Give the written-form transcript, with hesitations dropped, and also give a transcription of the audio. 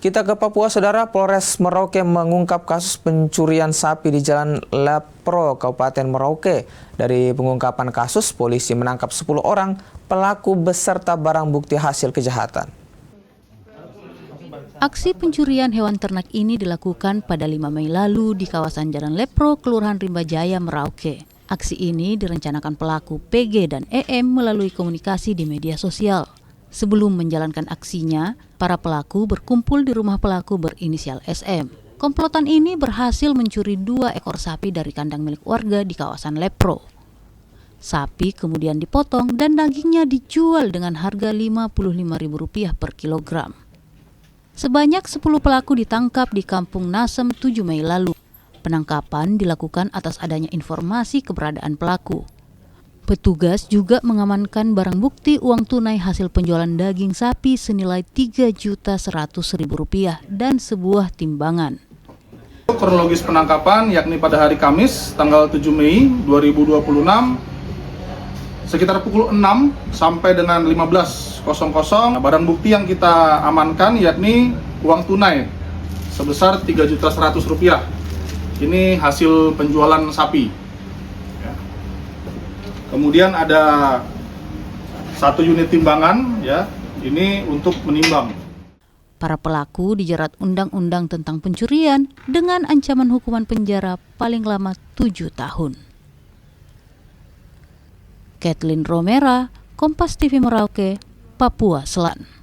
Kita ke Papua, Saudara. Polres Merauke mengungkap kasus pencurian sapi di Jalan Lepro, Kabupaten Merauke. Dari pengungkapan kasus, polisi menangkap 10 orang pelaku beserta barang bukti hasil kejahatan. Aksi pencurian hewan ternak ini dilakukan pada 5 Mei lalu di kawasan Jalan Lepro, Kelurahan Rimba Jaya, Merauke. Aksi ini direncanakan pelaku PG dan EM melalui komunikasi di media sosial. Sebelum menjalankan aksinya, para pelaku berkumpul di rumah pelaku berinisial SM. Komplotan ini berhasil mencuri 2 ekor sapi dari kandang milik warga di kawasan Lepro. Sapi kemudian dipotong dan dagingnya dijual dengan harga Rp55.000 per kilogram. Sebanyak 10 pelaku ditangkap di Kampung Nasem 7 Mei lalu. Penangkapan dilakukan atas adanya informasi keberadaan pelaku. Petugas juga mengamankan barang bukti uang tunai hasil penjualan daging sapi senilai Rp3.100.000 dan sebuah timbangan. Kronologis penangkapan yakni pada hari Kamis tanggal 7 Mei 2026 sekitar pukul 6 sampai dengan 15.00 barang bukti yang kita amankan yakni uang tunai sebesar Rp3.100.000. Ini hasil penjualan sapi. Kemudian ada 1 unit timbangan, ya, ini untuk menimbang. Para pelaku dijerat Undang-Undang tentang pencurian dengan ancaman hukuman penjara paling lama 7 tahun. Kathleen Romera, Kompas TV Merauke, Papua Selatan.